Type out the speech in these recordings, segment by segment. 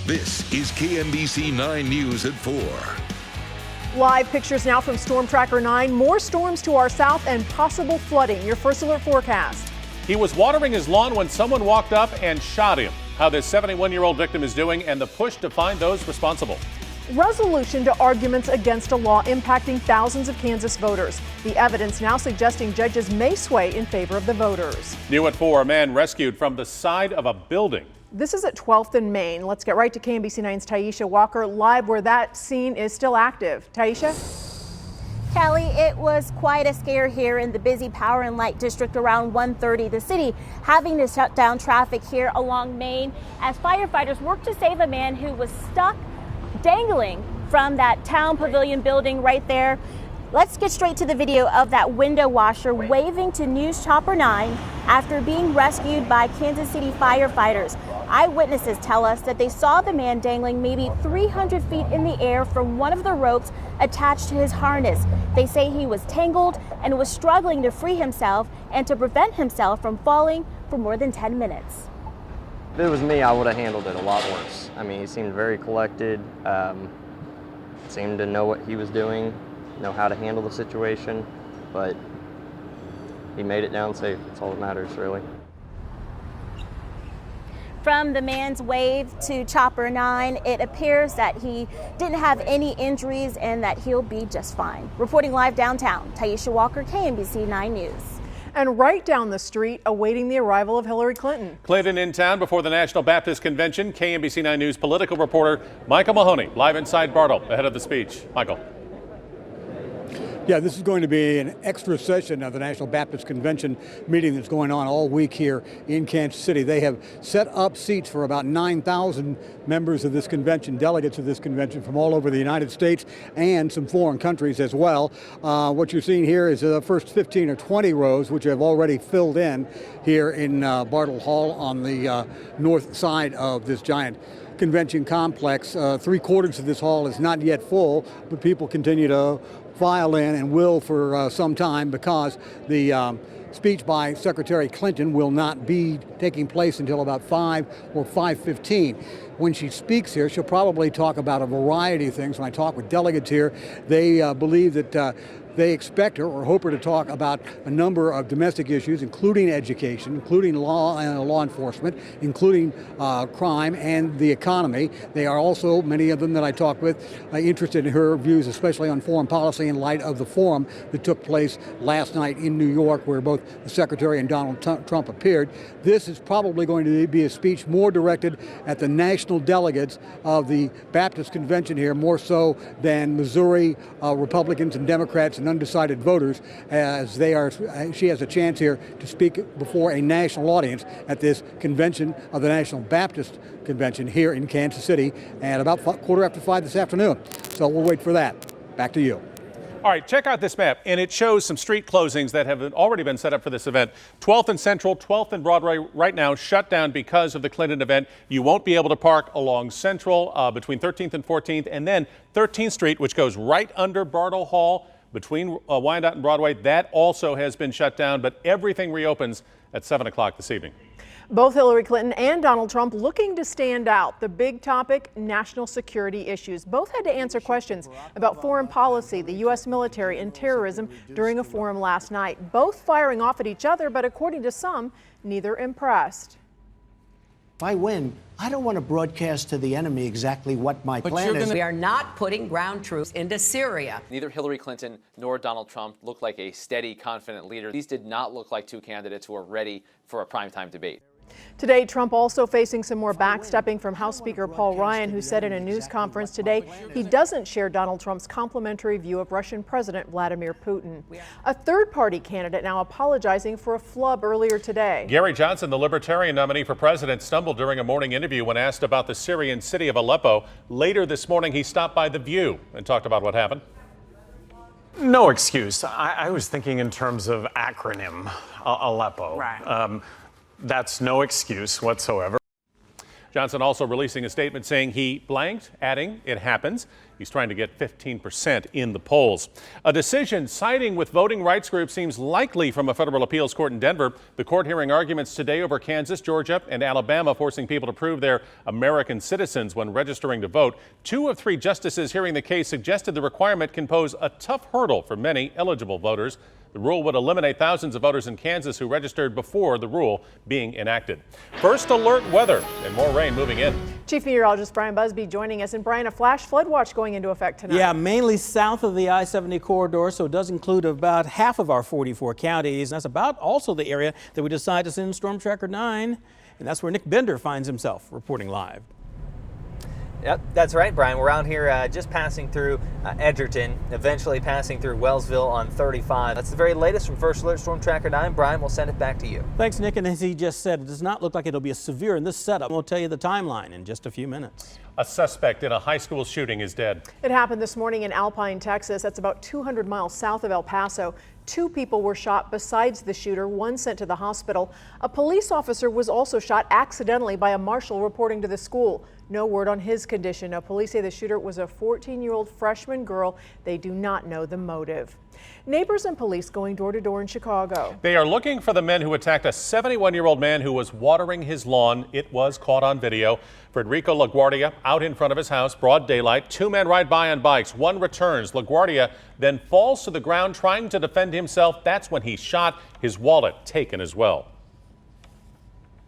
This is KMBC 9 News at 4. Live pictures now from Storm Tracker 9. More storms to our south and possible flooding. Your first alert forecast. He was watering his lawn when someone walked up and shot him. How this 71-year-old victim is doing and the push to find those responsible. Resolution to arguments against a law impacting thousands of Kansas voters. The evidence now suggesting judges may sway in favor of the voters. New at 4, a man rescued from the side of a building. This is at 12th and Main. Let's get right to KMBC 9's Taisha Walker live where that scene is still active. Taisha? Kelly, it was quite a scare here in the busy Power and Light District around 1:30. The city having to shut down traffic here along Main as firefighters worked to save a man who was stuck dangling from that town pavilion building right there. Let's get straight to the video of that window washer waving to News Chopper 9 after being rescued by Kansas City firefighters. Eyewitnesses tell us that they saw the man dangling maybe 300 feet in the air from one of the ropes attached to his harness. They say he was tangled and was struggling to free himself and to prevent himself from falling for more than 10 minutes. If it was me, I would have handled it a lot worse. I mean, he seemed very collected, seemed to know what he was doing, know how to handle the situation, but he made it down safe. That's all that matters, really. From the man's wave to Chopper 9, it appears that he didn't have any injuries and that he'll be just fine. Reporting live downtown, Taisha Walker, KMBC 9 News. And right down the street, awaiting the arrival of Hillary Clinton. Clinton in town before the National Baptist Convention. KMBC 9 News political reporter Michael Mahoney live inside Bartle ahead of the speech. Michael. Yeah, this is going to be an extra session of the National Baptist Convention meeting that's going on all week here in Kansas City. They have set up seats for about 9,000 members of this convention, delegates of this convention from all over the United States and some foreign countries as well. What you're seeing here is the first 15 or 20 rows, which have already filled in here in Bartle Hall on the north side of this giant convention complex. 3/4 of this hall is not yet full, but people continue to file in and will for some time because the speech by Secretary Clinton will not be taking place until about 5 or 5:15. When she speaks here, she'll probably talk about a variety of things. When I talk with delegates here, they believe that they expect her or hope her to talk about a number of domestic issues, including education, including law enforcement, including crime and the economy. They are also, many of them that I talked with, interested in her views, especially on foreign policy in light of the forum that took place last night in New York, where both the Secretary and Donald Trump appeared. This is probably going to be a speech more directed at the national delegates of the Baptist Convention here, more so than Missouri Republicans and Democrats and undecided voters, as she has a chance here to speak before a national audience at this convention of the National Baptist Convention here in Kansas City at about 5:15 this afternoon. So we'll wait for that. Back to you. All right, check out this map, and it shows some street closings that have already been set up for this event. 12th and Central, 12th and Broadway right now shut down because of the Clinton event. You won't be able to park along Central between 13th and 14th, and then 13th Street, which goes right under Bartle Hall between Wyandotte and Broadway. That also has been shut down, but everything reopens at 7 o'clock this evening. Both Hillary Clinton and Donald Trump looking to stand out. The big topic, national security issues. Both had to answer questions about foreign policy, the U.S. military, and terrorism during a forum last night. Both firing off at each other, but according to some, neither impressed. If I win, I don't want to broadcast to the enemy exactly what my plan is. We are not putting ground troops into Syria. Neither Hillary Clinton nor Donald Trump looked like a steady, confident leader. These did not look like two candidates who are ready for a primetime debate. Today, Trump also facing some more backstepping from House Speaker Paul Ryan, who said in a news conference today he doesn't share Donald Trump's complimentary view of Russian President Vladimir Putin. A third-party candidate now apologizing for a flub earlier today. Gary Johnson, the Libertarian nominee for president, stumbled during a morning interview when asked about the Syrian city of Aleppo. Later this morning, he stopped by The View and talked about what happened. No excuse. I was thinking in terms of acronym, Aleppo. Right. That's no excuse whatsoever. Johnson also releasing a statement saying he blanked, adding, "It happens." He's trying to get 15% in the polls. A decision siding with voting rights groups seems likely from a federal appeals court in Denver. The court hearing arguments today over Kansas, Georgia, and Alabama, forcing people to prove they're American citizens when registering to vote. 2 of 3 justices hearing the case suggested the requirement can pose a tough hurdle for many eligible voters. The rule would eliminate thousands of voters in Kansas who registered before the rule being enacted. First alert weather and more rain moving in. Chief Meteorologist Brian Busby joining us. And Brian, a flash flood watch going into effect tonight. Yeah, mainly south of the I-70 corridor, so it does include about half of our 44 counties. That's about also the area that we decided to send Storm Tracker 9, and that's where Nick Bender finds himself reporting live. Yep, that's right, Brian. We're out here just passing through Edgerton, eventually passing through Wellsville on 35. That's the very latest from First Alert Storm Tracker 9. Brian, we'll send it back to you. Thanks, Nick. And as he just said, it does not look like it'll be as severe in this setup. We'll tell you the timeline in just a few minutes. A suspect in a high school shooting is dead. It happened this morning in Alpine, Texas. That's about 200 miles south of El Paso. 2 people were shot besides the shooter, 1 sent to the hospital. A police officer was also shot accidentally by a marshal reporting to the school. No word on his condition. Now, police say the shooter was a 14-year-old freshman girl. They do not know the motive. Neighbors and police going door to door in Chicago. They are looking for the men who attacked a 71-year-old man who was watering his lawn. It was caught on video. Federico LaGuardia out in front of his house, broad daylight. 2 men ride by on bikes. 1 returns. LaGuardia then falls to the ground trying to defend himself. That's when he's shot. His wallet taken as well.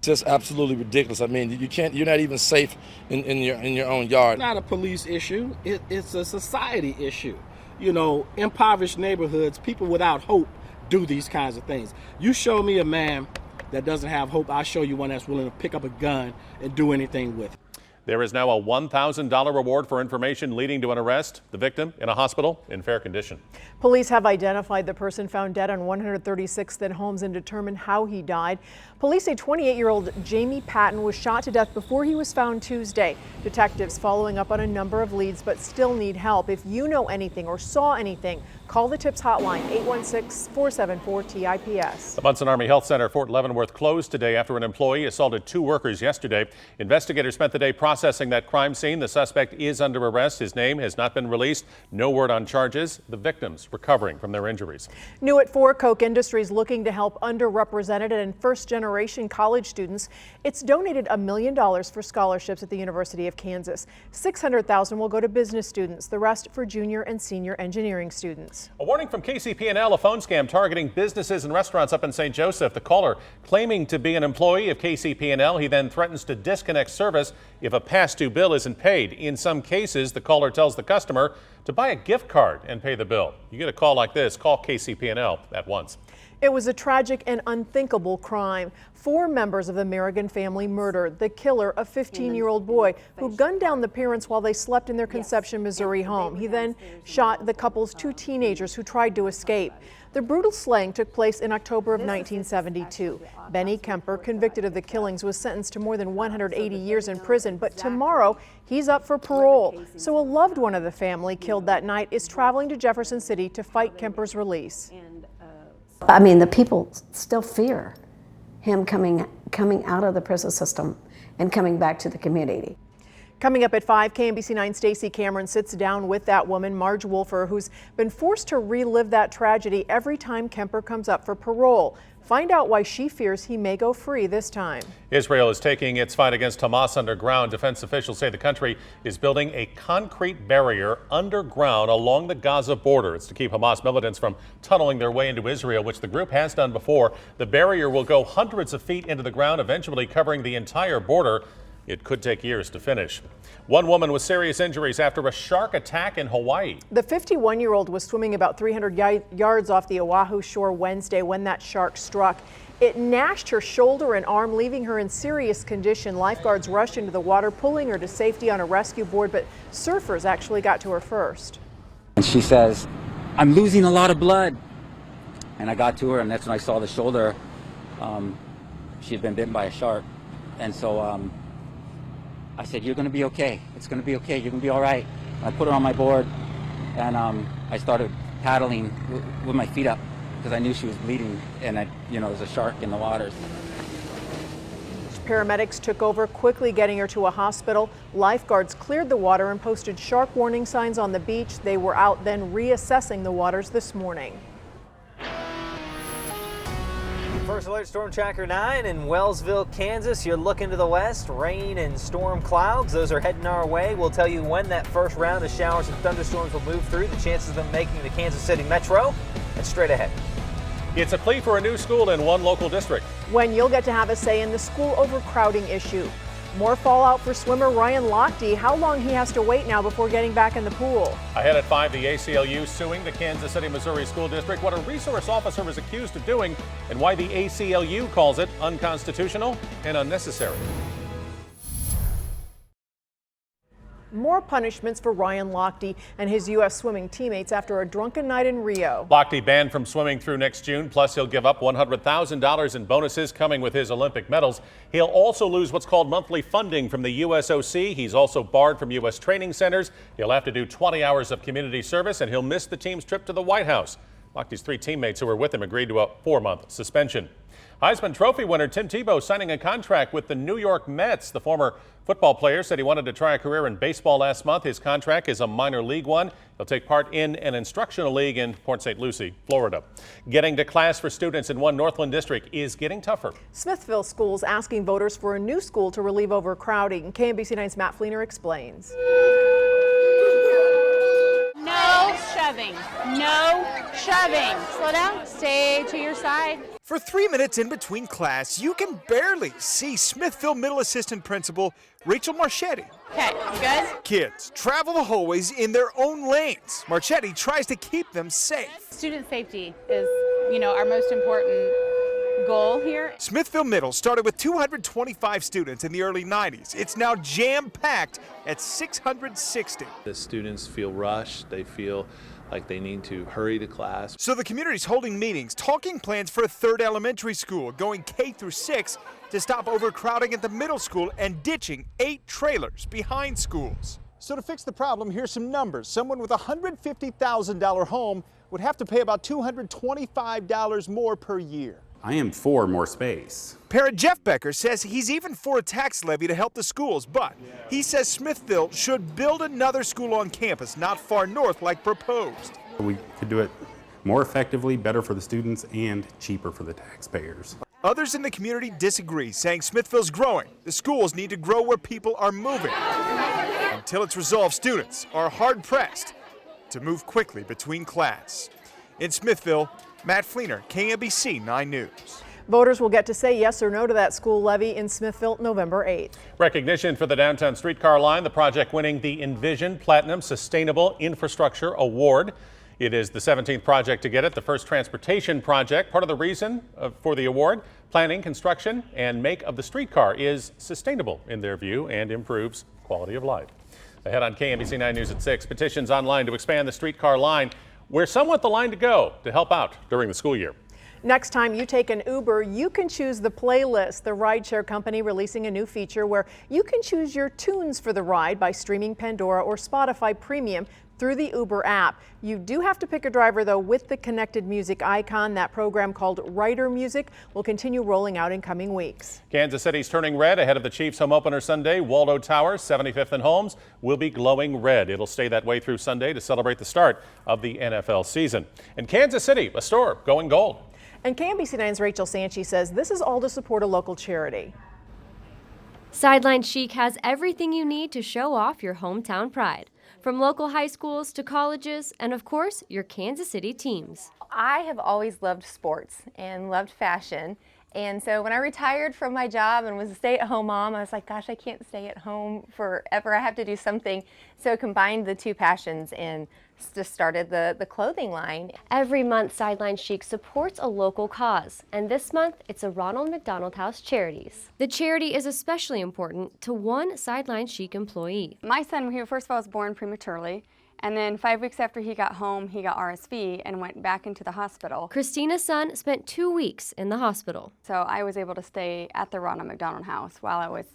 Just absolutely ridiculous. I mean, you're not even safe in your own yard. It's not a police issue. It's a society issue. You know, impoverished neighborhoods, people without hope do these kinds of things. You show me a man that doesn't have hope, I'll show you one that's willing to pick up a gun and do anything with it. There is now a $1,000 reward for information leading to an arrest. The victim in a hospital in fair condition. Police have identified the person found dead on 136th and Holmes and determined how he died. Police say 28-year-old Jamie Patton was shot to death before he was found Tuesday. Detectives following up on a number of leads but still need help. If you know anything or saw anything, call the TIPS hotline 816-474-TIPS. The Munson Army Health Center, Fort Leavenworth, closed today after an employee assaulted 2 workers yesterday. Investigators spent the day processing that crime scene. The suspect is under arrest. His name has not been released. No word on charges. The victims recovering from their injuries. New at 4, Koch Industries looking to help underrepresented and first-generation college students. It's donated $1 million for scholarships at the University of Kansas. $600,000 will go to business students, the rest for junior and senior engineering students. A warning from KCP&L, a phone scam targeting businesses and restaurants up in St. Joseph. The caller claiming to be an employee of KCP&L. He then threatens to disconnect service if a past due bill isn't paid. In some cases, the caller tells the customer to buy a gift card and pay the bill. You get a call like this, call KCP&L at once. It was a tragic and unthinkable crime. 4 members of the Merrigan family murdered. The killer, a 15-year-old boy who gunned down the parents while they slept in their Conception, Missouri home. He then shot the couple's 2 teenagers who tried to escape. The brutal slaying took place in October of 1972. Benny Kemper, convicted of the killings, was sentenced to more than 180 years in prison, but tomorrow he's up for parole. So a loved one of the family killed that night is traveling to Jefferson City to fight Kemper's release. I mean, the people still fear him coming out of the prison system and coming back to the community. Coming up at 5, KMBC 9 Stacey Cameron sits down with that woman, Marge Wolfer, who's been forced to relive that tragedy every time Kemper comes up for parole. Find out why she fears he may go free this time. Israel is taking its fight against Hamas underground. Defense officials say the country is building a concrete barrier underground along the Gaza border. It's to keep Hamas militants from tunneling their way into Israel, which the group has done before. The barrier will go hundreds of feet into the ground, eventually covering the entire border. It could take years to finish. One woman with serious injuries after a shark attack in Hawaii. The 51-year-old was swimming about 300 yards off the Oahu shore Wednesday when that shark struck. It gnashed her shoulder and arm, leaving her in serious condition. Lifeguards rushed into the water, pulling her to safety on a rescue board, but surfers actually got to her first. And she says, "I'm losing a lot of blood." And I got to her, and that's when I saw the shoulder. She had been bitten by a shark. And so I said, "You're going to be okay. It's going to be okay. You're going to be all right." And I put her on my board, and I started paddling with my feet up because I knew she was bleeding, and there was a shark in the waters. Paramedics took over, quickly getting her to a hospital. Lifeguards cleared the water and posted shark warning signs on the beach. They were out then reassessing the waters this morning. First Alert Storm Tracker 9 in Wellsville, Kansas. You're looking to the west, rain and storm clouds. Those are heading our way. We'll tell you when that first round of showers and thunderstorms will move through, the chances of them making the Kansas City metro. That's straight ahead. It's a plea for a new school in one local district. When you'll get to have a say in the school overcrowding issue. More fallout for swimmer Ryan Lochte. How long he has to wait now before getting back in the pool. Ahead at 5, the ACLU suing the Kansas City, Missouri School District, what a resource officer was accused of doing, and why the ACLU calls it unconstitutional and unnecessary. More punishments for Ryan Lochte and his U.S. swimming teammates after a drunken night in Rio. Lochte banned from swimming through next June, plus he'll give up $100,000 in bonuses coming with his Olympic medals. He'll also lose what's called monthly funding from the USOC. He's also barred from U.S. training centers. He'll have to do 20 hours of community service, and he'll miss the team's trip to the White House. Lochte's 3 teammates who were with him agreed to a 4-month suspension. Heisman Trophy winner Tim Tebow signing a contract with the New York Mets. The former football player said he wanted to try a career in baseball last month. His contract is a minor league one. He'll take part in an instructional league in Port St. Lucie, Florida. Getting to class for students in one Northland district is getting tougher. Smithville schools asking voters for a new school to relieve overcrowding. KMBC 9's Matt Fleener explains. No shoving. No shoving. Slow down. Stay to your side. For 3 minutes in between class, you can barely see Smithville Middle Assistant Principal Rachel Marchetti. Okay, you good? Kids travel the hallways in their own lanes. Marchetti tries to keep them safe. Student safety is, our most important goal here. Smithville Middle started with 225 students in the early 90s. It's now jam-packed at 660. The students feel rushed. They feel like they need to hurry to class. So the community's holding meetings, talking plans for a 3rd elementary school, going K through 6 to stop overcrowding at the middle school and ditching 8 trailers behind schools. So to fix the problem, here's some numbers. Someone with a $150,000 home would have to pay about $225 more per year. I am for more space. Parent Jeff Becker says he's even for a tax levy to help the schools, but he says Smithville should build another school on campus not far north like proposed. We could do it more effectively, better for the students, and cheaper for the taxpayers. Others in the community disagree, saying Smithville's growing. The schools need to grow where people are moving. Until it's resolved, students are hard-pressed to move quickly between class. In Smithville, Matt Fleener, KMBC 9 News. Voters will get to say yes or no to that school levy in Smithville November 8th. Recognition for the downtown streetcar line, the project winning the Envision Platinum Sustainable Infrastructure Award. It is the 17th project to get it, the first transportation project. Part of the reason for the award, planning, construction, and make of the streetcar is sustainable in their view and improves quality of life. Ahead on KMBC 9 News at 6, petitions online to expand the streetcar line. Where some want the line to go to help out during the school year. Next time you take an Uber, you can choose the playlist. The rideshare company releasing a new feature where you can choose your tunes for the ride by streaming Pandora or Spotify Premium through the Uber app. You do have to pick a driver, though, with the connected music icon. That program called Rider Music will continue rolling out in coming weeks. Kansas City's turning red ahead of the Chiefs home opener Sunday. Waldo Towers, 75th and Holmes will be glowing red. It'll stay that way through Sunday to celebrate the start of the NFL season. In Kansas City, a store going gold. And KMBC 9's Rachel Sanchi says this is all to support a local charity. Sideline Chic has everything you need to show off your hometown pride. From local high schools to colleges, and of course, your Kansas City teams. I have always loved sports and loved fashion. And so when I retired from my job and was a stay-at-home mom, I was like, gosh, I can't stay at home forever. I have to do something. So I combined the two passions and just started the clothing line. Every month, Sideline Chic supports a local cause, and this month it's a Ronald McDonald House Charities. The charity is especially important to one Sideline Chic employee. My son, first of all, was born prematurely, and then 5 weeks after he got home, he got RSV and went back into the hospital. Christina's son spent 2 weeks in the hospital. So I was able to stay at the Ronald McDonald House while I was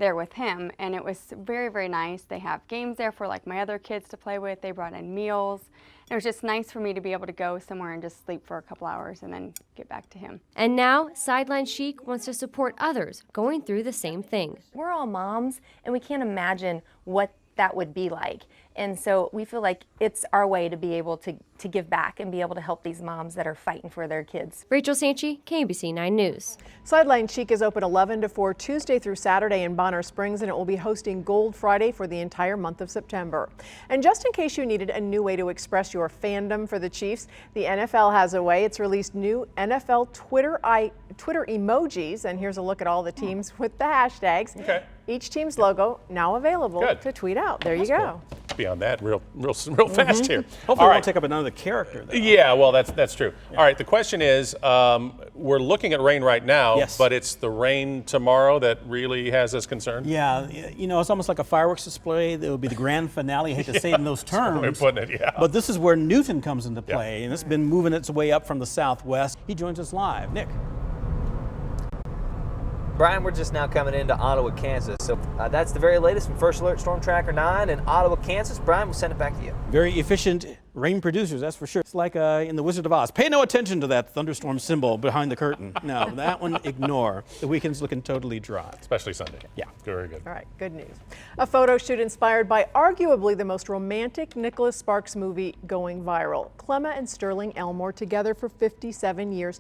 there with him, and it was very, very nice. They have games there for like my other kids to play with. They brought in meals. It was just nice for me to be able to go somewhere and just sleep for a couple hours and then get back to him. And now, Sideline Chic wants to support others going through the same thing. We're all moms, and we can't imagine what that would be like. And so we feel like it's our way to be able to give back and be able to help these moms that are fighting for their kids. Rachel Sanchi, KMBC 9 News. Sideline Chic is open 11 to 4 Tuesday through Saturday in Bonner Springs, and it will be hosting Gold Friday for the entire month of September. And just in case you needed a new way to express your fandom for the Chiefs, the NFL has a way. It's released new NFL Twitter emojis, and here's a look at all the teams with the hashtags. Okay. Each team's logo now available to tweet out. There you go. Beyond that, real fast here. Hopefully, we'll take up another character, though. Yeah, well, that's true. Yeah. All right, the question is, we're looking at rain right now, but it's the rain tomorrow that really has us concerned. Yeah, you know, it's almost like a fireworks display. It will be the grand finale. I hate to say it in those terms. That's the way of putting it, yeah. But this is where Newton comes into play, and it's been moving its way up from the southwest. He joins us live. Nick. Brian, we're just now coming into Ottawa, Kansas. So that's the very latest from First Alert Storm Tracker 9 in Ottawa, Kansas. Brian, we'll send it back to you. Very efficient rain producers, that's for sure. It's like in The Wizard of Oz. Pay no attention to that thunderstorm symbol behind the curtain. No, that one ignore. The weekend's looking totally dry. Especially Sunday. Yeah. Very good. All right, good news. A photo shoot inspired by arguably the most romantic Nicholas Sparks movie going viral. Clemma and Sterling Elmore together for 57 years.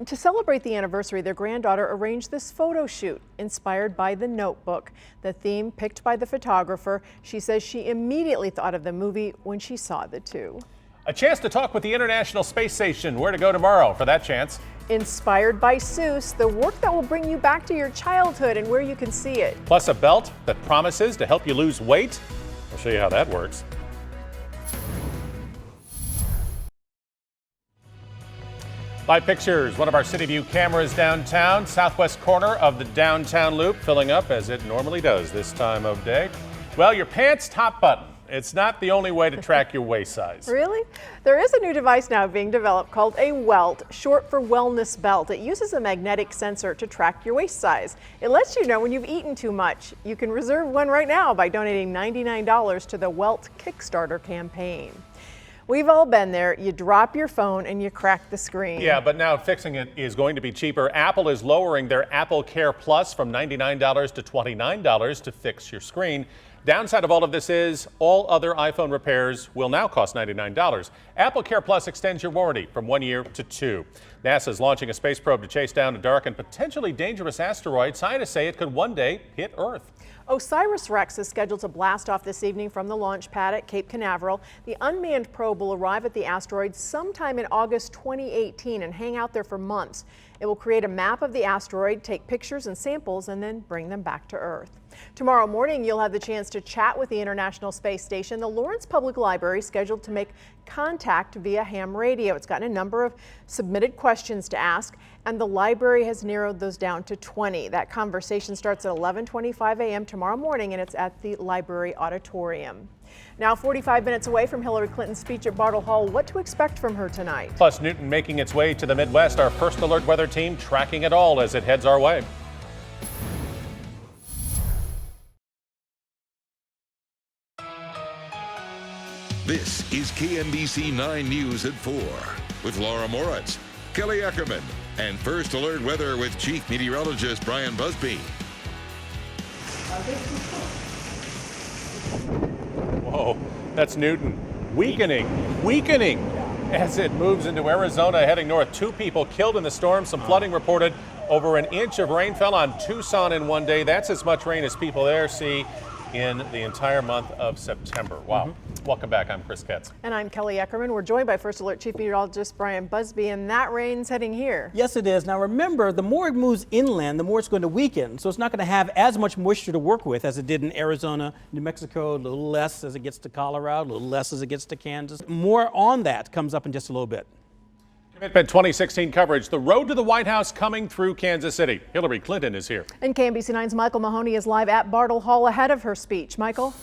To celebrate the anniversary, their granddaughter arranged this photo shoot inspired by The Notebook, the theme picked by the photographer. She says she immediately thought of the movie when she saw the two. A chance to talk with the International Space Station. Where to go tomorrow for that chance? Inspired by Seuss, the work that will bring you back to your childhood and where you can see it. Plus a belt that promises to help you lose weight. I'll show you how that works. Live pictures, one of our City View cameras downtown, southwest corner of the downtown loop, filling up as it normally does this time of day. Well, your pants top button. It's not the only way to track your waist size. Really? There is a new device now being developed called a welt, short for wellness belt. It uses a magnetic sensor to track your waist size. It lets you know when you've eaten too much. You can reserve one right now by donating $99 to the Welt Kickstarter campaign. We've all been there. You drop your phone and you crack the screen. Yeah, but now fixing it is going to be cheaper. Apple is lowering their Apple Care Plus from $99 to $29 to fix your screen. Downside of all of this is all other iPhone repairs will now cost $99. Apple Care Plus extends your warranty from 1 year to 2. NASA is launching a space probe to chase down a dark and potentially dangerous asteroid. Scientists say it could one day hit Earth. OSIRIS-REx is scheduled to blast off this evening from the launch pad at Cape Canaveral. The unmanned probe will arrive at the asteroid sometime in August 2018 and hang out there for months. It will create a map of the asteroid, take pictures and samples, and then bring them back to Earth. Tomorrow morning, you'll have the chance to chat with the International Space Station. The Lawrence Public Library is scheduled to make contact via ham radio. It's gotten a number of submitted questions to ask, and the library has narrowed those down to 20. That conversation starts at 11:25 a.m. tomorrow morning, and it's at the library auditorium. Now 45 minutes away from Hillary Clinton's speech at Bartle Hall, what to expect from her tonight. Plus, Newton making its way to the Midwest. Our First Alert weather team tracking it all as it heads our way. This is KMBC 9 News at 4 with Laura Moritz, Kelly Ackerman, and First Alert Weather with Chief Meteorologist Brian Busby. Whoa, that's Newton. Weakening as it moves into Arizona, heading north. 2 people killed in the storm. Some flooding reported. Over an inch of rain fell on Tucson in one day. That's as much rain as people there see in the entire month of September. Wow. Welcome back. I'm Chris Ketz. And I'm Kelly Eckerman. We're joined by First Alert Chief Meteorologist Brian Busby, and that rain's heading here. Yes, it is. Now remember, the more it moves inland, the more it's going to weaken. So it's not going to have as much moisture to work with as it did in Arizona, New Mexico, a little less as it gets to Colorado, a little less as it gets to Kansas. More on that comes up in just a little bit. Commitment 2016 coverage. The road to the White House coming through Kansas City. Hillary Clinton is here. And KMBC 9's Michael Mahoney is live at Bartle Hall ahead of her speech. Michael?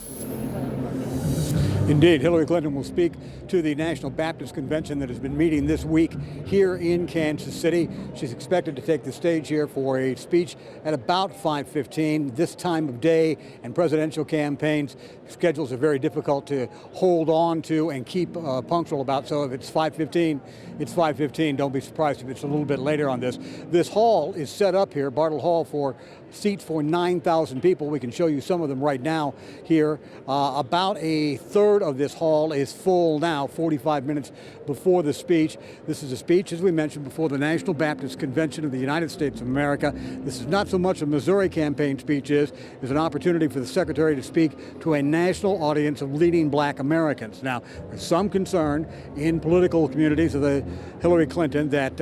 Indeed, Hillary Clinton will speak to the National Baptist Convention that has been meeting this week here in Kansas City. She's expected to take the stage here for a speech at about 5:15 this time of day, and presidential campaigns schedules are very difficult to hold on to and keep punctual about. So if it's 5:15, it's 5:15. Don't be surprised if it's a little bit later on this. This hall is set up here, Bartle Hall, for seats for 9,000 people. We can show you some of them right now here. About a third of this hall is full now, 45 minutes before the speech. This is a speech, as we mentioned, before the National Baptist Convention of the United States of America. This is not so much a Missouri campaign speech is an opportunity for the Secretary to speak to a national audience of leading black Americans. Now, there's some concern in political communities of the Hillary Clinton that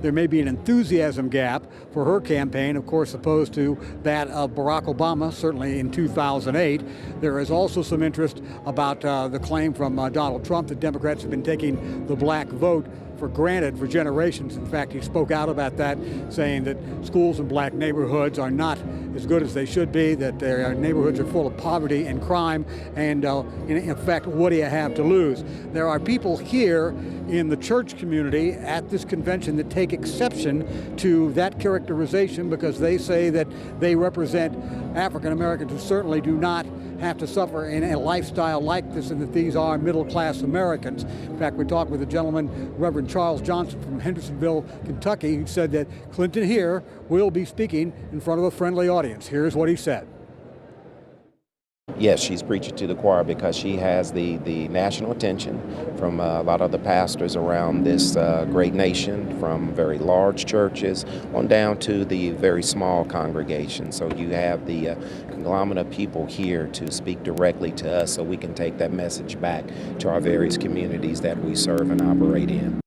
there may be an enthusiasm gap for her campaign, of course, opposed to that of Barack Obama, certainly in 2008. There is also some interest about the claim from Donald Trump that Democrats have been taking the black vote for granted for generations. In fact, he spoke out about that, saying that schools in black neighborhoods are not as good as they should be, that their neighborhoods are full of poverty and crime, and in effect, what do you have to lose? There are people here in the church community at this convention that take exception to that characterization because they say that they represent African Americans who certainly do not have to suffer in a lifestyle like this, and that these are middle-class Americans. In fact, we talked with a gentleman, Reverend Charles Johnson from Hendersonville, Kentucky, who said that Clinton here will be speaking in front of a friendly audience. Here's what he said. Yes, she's preaching to the choir because she has the national attention from a lot of the pastors around this great nation, from very large churches on down to the very small congregations. So you have the conglomerate of people here to speak directly to us so we can take that message back to our various communities that we serve and operate in.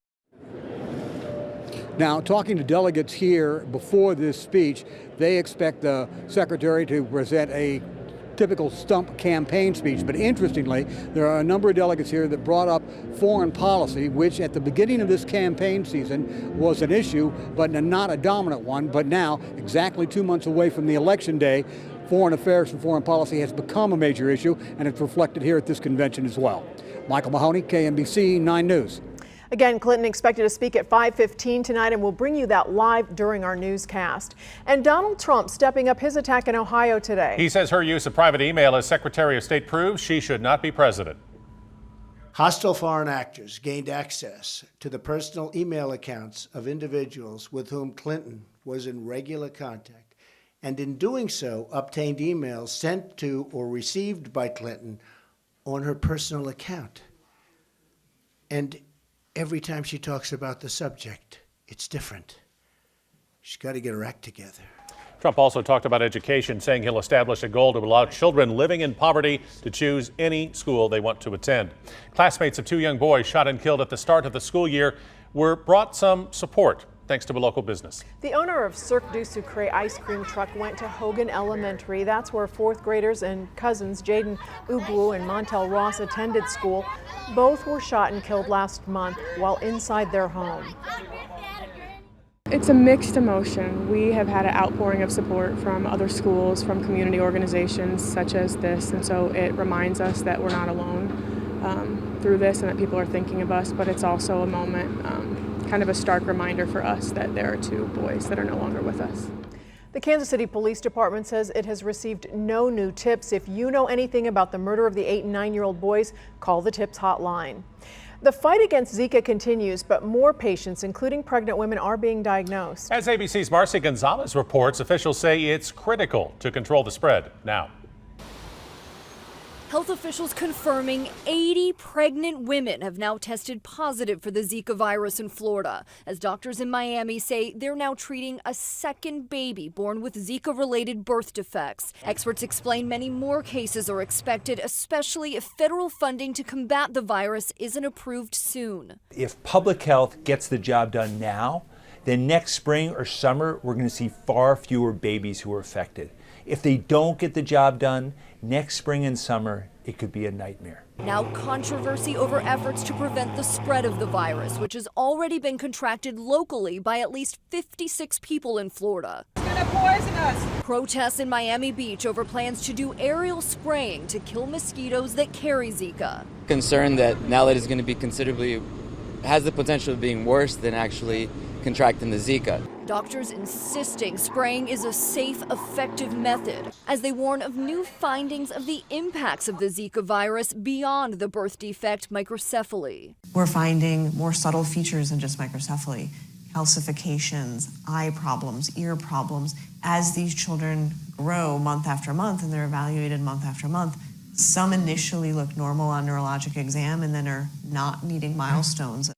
Now, talking to delegates here before this speech, they expect the Secretary to present a typical stump campaign speech. But interestingly, there are a number of delegates here that brought up foreign policy, which at the beginning of this campaign season was an issue, but not a dominant one. But now, exactly 2 months away from the election day, foreign affairs and foreign policy has become a major issue, and it's reflected here at this convention as well. Michael Mahoney, KMBC 9 News. Again, Clinton expected to speak at 5:15 tonight, and we'll bring you that live during our newscast. And Donald Trump stepping up his attack in Ohio today. He says her use of private email as Secretary of State proves she should not be president. Hostile foreign actors gained access to the personal email accounts of individuals with whom Clinton was in regular contact, and in doing so, obtained emails sent to or received by Clinton on her personal account. And every time she talks about the subject, it's different. She's got to get her act together. Trump also talked about education, saying he'll establish a goal to allow children living in poverty to choose any school they want to attend. Classmates of 2 young boys shot and killed at the start of the school year were brought some support thanks to a local business. The owner of Cirque du Sucre ice cream truck went to Hogan Elementary. That's where 4th graders and cousins Jaden Ugwu and Montel Ross attended school. Both were shot and killed last month while inside their home. It's a mixed emotion. We have had an outpouring of support from other schools, from community organizations such as this, and so it reminds us that we're not alone through this and that people are thinking of us, but it's also a moment, kind of a stark reminder for us that there are 2 boys that are no longer with us. The Kansas City Police Department says it has received no new tips. If you know anything about the murder of the 8 and 9-year-old boys, call the TIPS hotline. The fight against Zika continues, but more patients, including pregnant women, are being diagnosed. As ABC's Marcy Gonzalez reports, officials say it's critical to control the spread now. Health officials confirming 80 pregnant women have now tested positive for the Zika virus in Florida, as doctors in Miami say they're now treating a second baby born with Zika-related birth defects. Experts explain many more cases are expected, especially if federal funding to combat the virus isn't approved soon. If public health gets the job done now, then next spring or summer, we're going to see far fewer babies who are affected. If they don't get the job done, next spring and summer, it could be a nightmare. Now controversy over efforts to prevent the spread of the virus, which has already been contracted locally by at least 56 people in Florida. gonna poison us. Protests in Miami Beach over plans to do aerial spraying to kill mosquitoes that carry Zika. Concerned that now that it's going to be has the potential of being worse than actually contracting the Zika. Doctors insisting spraying is a safe, effective method, as they warn of new findings of the impacts of the Zika virus beyond the birth defect microcephaly. We're finding more subtle features than just microcephaly. Calcifications, eye problems, ear problems. As these children grow month after month and they're evaluated month after month, some initially look normal on neurologic exam and then are not needing milestones.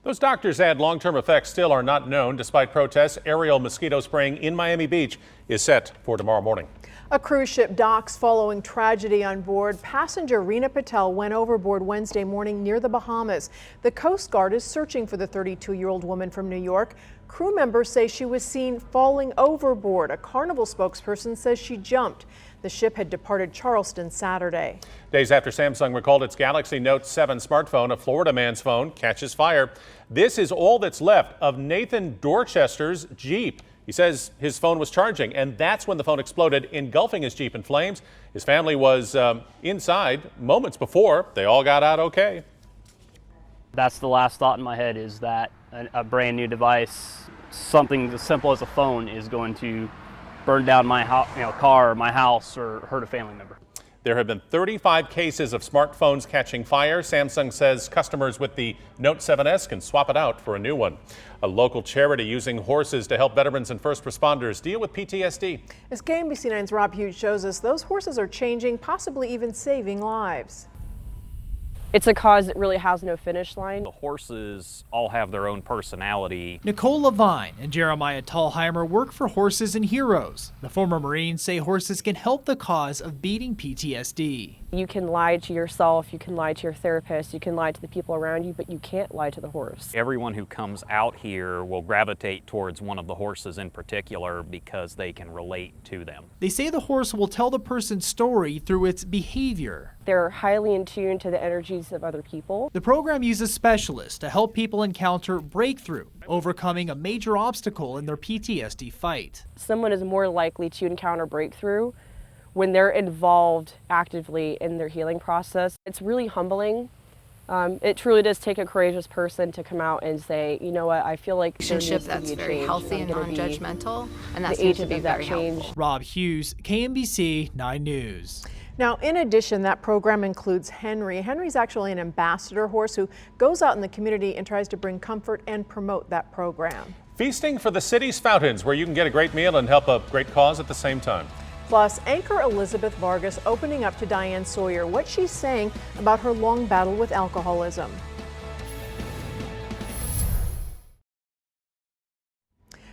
Those doctors add long-term effects still are not known. Despite protests, aerial mosquito spraying in Miami Beach is set for tomorrow morning. A cruise ship docks following tragedy on board. Passenger Reena Patel went overboard Wednesday morning near the Bahamas. The Coast Guard is searching for the 32-year-old woman from New York. Crew members say she was seen falling overboard. A Carnival spokesperson says she jumped. The ship had departed Charleston Saturday. Days after Samsung recalled its Galaxy Note 7 smartphone, a Florida man's phone catches fire. This is all that's left of Nathan Dorchester's Jeep. He says his phone was charging, and that's when the phone exploded, engulfing his Jeep in flames. His family was inside moments before. They all got out okay. That's the last thought in my head, is that a brand new device, something as simple as a phone, is going to burn down my car, my house, or hurt a family member. There have been 35 cases of smartphones catching fire. Samsung says customers with the Note 7S can swap it out for a new one. A local charity using horses to help veterans and first responders deal with PTSD. As KMBC 9's Rob Hughes shows us, those horses are changing, possibly even saving lives. It's a cause that really has no finish line. The horses all have their own personality. Nicole Levine and Jeremiah Tallheimer work for Horses and Heroes. The former Marines say horses can help the cause of beating PTSD. You can lie to yourself, you can lie to your therapist, you can lie to the people around you, but you can't lie to the horse. Everyone who comes out here will gravitate towards one of the horses in particular because they can relate to them. They say the horse will tell the person's story through its behavior. They're highly in tune to the energies of other people. The program uses specialists to help people encounter breakthrough, overcoming a major obstacle in their PTSD fight. Someone is more likely to encounter breakthrough when they're involved actively in their healing process. It's really humbling. It truly does take a courageous person to come out and say, you know what, I feel like there needs to be a that's very change. healthy and non-judgmental, and that the seems to agent be of that very change. helpful. Rob Hughes, KMBC 9 News. Now, in addition, that program includes Henry. Henry's actually an ambassador horse who goes out in the community and tries to bring comfort and promote that program. Feasting for the city's fountains, where you can get a great meal and help a great cause at the same time. Plus, anchor Elizabeth Vargas opening up to Diane Sawyer what she's saying about her long battle with alcoholism.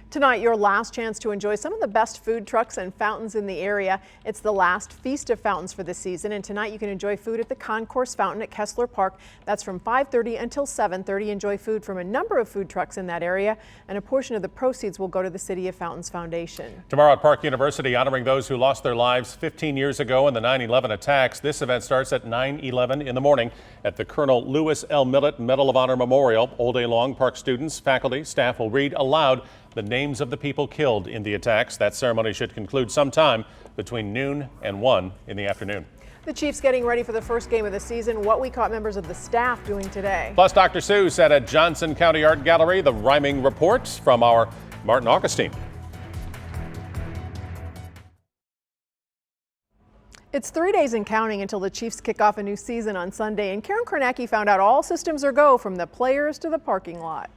Tonight, your last chance to enjoy some of the best food trucks and fountains in the area. It's the last Feast of Fountains for the season, and tonight you can enjoy food at the Concourse Fountain at Kessler Park. That's from 5:30 until 7:30. Enjoy food from a number of food trucks in that area, and a portion of the proceeds will go to the City of Fountains Foundation. Tomorrow at Park University, honoring those who lost their lives 15 years ago in the 9/11 attacks. This event starts at 9:11 in the morning at the Colonel Lewis L. Millett Medal of Honor Memorial. All day long, Park students, faculty, staff will read aloud the names of the people killed in the attacks. That ceremony should conclude sometime between noon and 1 in the afternoon. The Chiefs getting ready for the first game of the season. What we caught members of the staff doing today. Plus, Dr. Seuss at a Johnson County Art Gallery. The rhyming report from our Martin Augustine. It's 3 days and counting until the Chiefs kick off a new season on Sunday, and Karen Kornacki found out all systems are go from the players to the parking lot.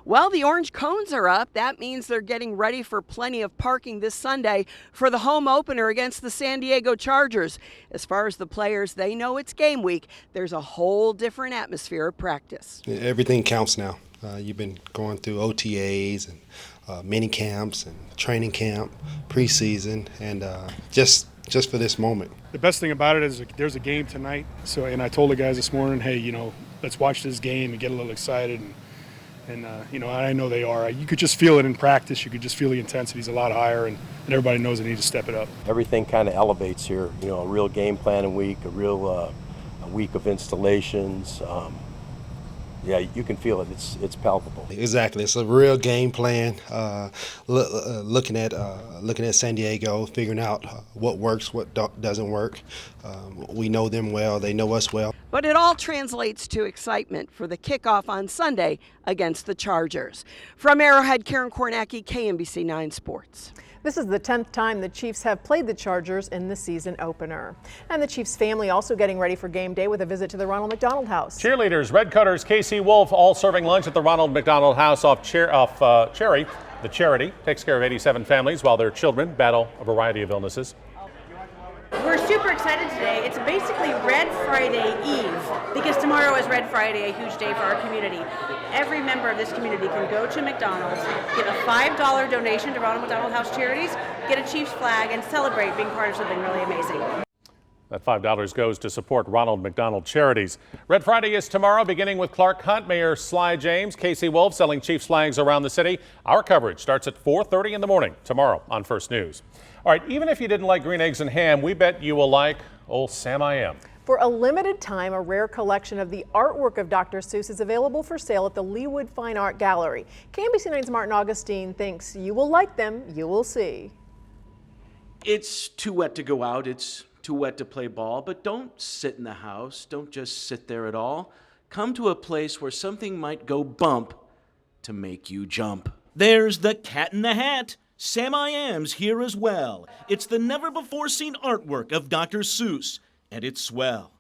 Well, the orange cones are up. That means they're getting ready for plenty of parking this Sunday for the home opener against the San Diego Chargers. As far as the players, they know it's game week. There's a whole different atmosphere of practice. Everything counts now. You've been going through OTAs and mini camps and training camp, preseason, and just for this moment. The best thing about it is there's a game tonight. And I told the guys this morning, hey, let's watch this game and get a little excited. And I know they are. You could just feel it in practice. You could just feel the intensity's a lot higher, and everybody knows they need to step it up. Everything kind of elevates here. A real game planning week, a real a week of installations. yeah, you can feel it. It's palpable. Exactly. It's a real game plan. Looking at San Diego, figuring out what works, what doesn't work. We know them well. They know us well. But it all translates to excitement for the kickoff on Sunday against the Chargers. From Arrowhead, Karen Kornacki, KMBC 9 Sports. This is the 10th time the Chiefs have played the Chargers in the season opener. And the Chiefs family also getting ready for game day with a visit to the Ronald McDonald House. Cheerleaders, Redcutters, KC Wolf all serving lunch at the Ronald McDonald House off Cherry. The charity takes care of 87 families while their children battle a variety of illnesses. We're super excited today. It's basically Red Friday Eve because tomorrow is Red Friday, a huge day for our community. Every member of this community can go to McDonald's, give a $5 donation to Ronald McDonald House Charities, get a Chiefs flag, and celebrate being part of something really amazing. That $5 goes to support Ronald McDonald Charities. Red Friday is tomorrow, beginning with Clark Hunt, Mayor Sly James, KC Wolf selling Chiefs flags around the city. Our coverage starts at 4:30 in the morning tomorrow on First News. All right, even if you didn't like green eggs and ham, we bet you will like old Sam I Am. For a limited time, a rare collection of the artwork of Dr. Seuss is available for sale at the Leawood Fine Art Gallery. KMBC 9's Martin Augustine thinks you will like them. You will see. It's too wet to go out. It's too wet to play ball, but don't sit in the house. Don't just sit there at all. Come to a place where something might go bump to make you jump. There's the Cat in the Hat. Sam I Am's here as well. It's the never-before-seen artwork of Dr. Seuss, and it's swell.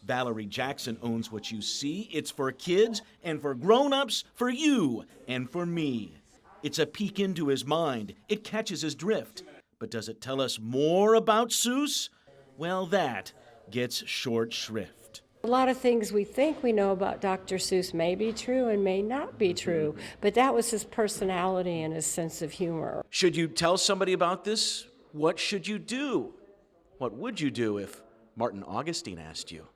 Valerie Jackson owns what you see. It's for kids and for grown-ups, for you and for me. It's a peek into his mind. It catches his drift. But does it tell us more about Seuss? Well, that gets short shrift. A lot of things we think we know about Dr. Seuss may be true and may not be true, but that was his personality and his sense of humor. Should you tell somebody about this? What should you do? What would you do if Martin Augustine asked you?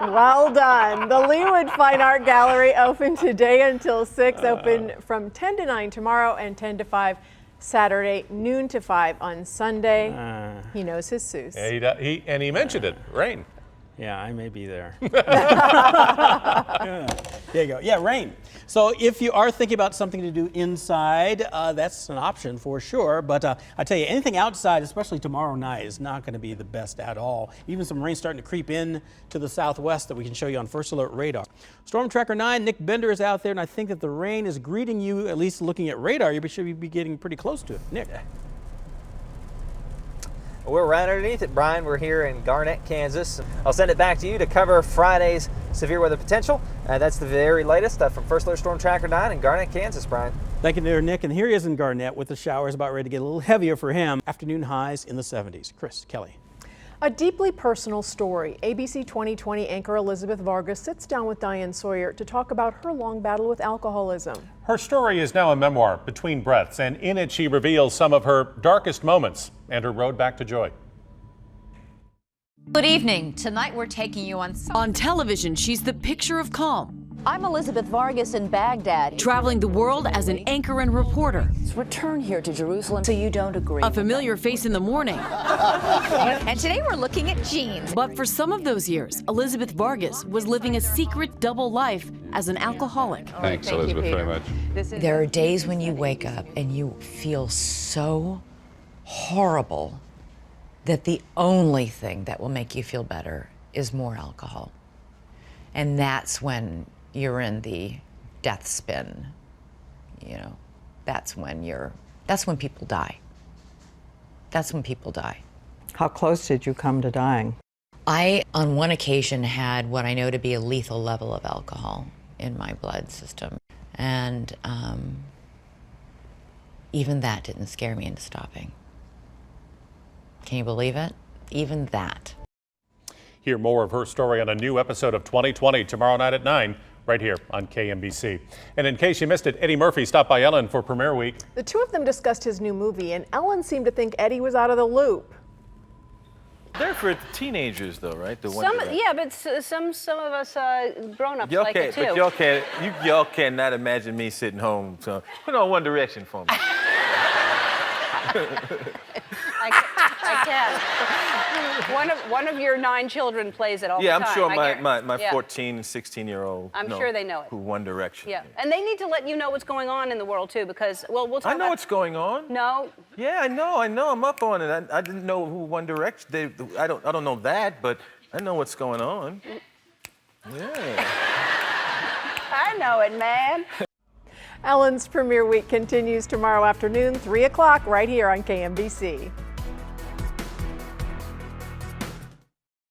Well done. The Leawood Fine Art Gallery open today until 6, open from 10 to 9 tomorrow and 10 to 5 Saturday, noon to 5 on Sunday. He knows his Seuss. Yeah, he mentioned it, rain. Yeah, I may be there. There you go. Yeah, rain. So if you are thinking about something to do inside, that's an option for sure. But I tell you, anything outside, especially tomorrow night, is not going to be the best at all. Even some rain starting to creep in to the southwest that we can show you on First Alert radar. Storm Tracker 9, Nick Bender is out there, and I think that the rain is greeting you, at least looking at radar. You should be getting pretty close to it. Nick. We're right underneath it, Brian. We're here in Garnett, Kansas. I'll send it back to you to cover Friday's severe weather potential. That's the very latest from First Alert Storm Tracker 9 in Garnett, Kansas, Brian. Thank you there, Nick. And here he is in Garnett with the showers about ready to get a little heavier for him. Afternoon highs in the 70s. Chris Kelly. A deeply personal story. ABC 2020 anchor Elizabeth Vargas sits down with Diane Sawyer to talk about her long battle with alcoholism. Her story is now a memoir, Between Breaths, and in it she reveals some of her darkest moments and her road back to joy. Good evening. Tonight we're taking you on television. She's the picture of calm. I'm Elizabeth Vargas in Baghdad. Traveling the world as an anchor and reporter. Return here to Jerusalem so you don't agree. A familiar face in the morning. And today we're looking at jeans. But for some of those years, Elizabeth Vargas was living a secret double life as an alcoholic. Thanks, Elizabeth, very much. There are days when you wake up and you feel so horrible that the only thing that will make you feel better is more alcohol. And that's when you're in the death spin. You know, that's when people die. That's when people die. How close did you come to dying? I, on one occasion, had what I know to be a lethal level of alcohol in my blood system. And even that didn't scare me into stopping. Can you believe it? Even that. Hear more of her story on a new episode of 2020 tomorrow night at 9, right here on KMBC. And in case you missed it, Eddie Murphy stopped by Ellen for premiere week. The two of them discussed his new movie, and Ellen seemed to think Eddie was out of the loop. They're for teenagers, though, right? Yeah, but some of us grown-ups like it too. But y'all cannot imagine me sitting home. So put on One Direction for me. I can. One of your 9 children plays it all the time. Yeah, I'm sure my Yeah. 14 and 16-year-old I'm sure they know it. who One Direction. Yeah, and they need to let you know what's going on in the world too, because we'll talk I know about. what's going on. No. Yeah, I know. I'm up on it. I didn't know who One Direction. I don't know that, but I know what's going on. Yeah. I know it, man. Ellen's Premiere Week continues tomorrow afternoon, 3 o'clock, right here on KMBC.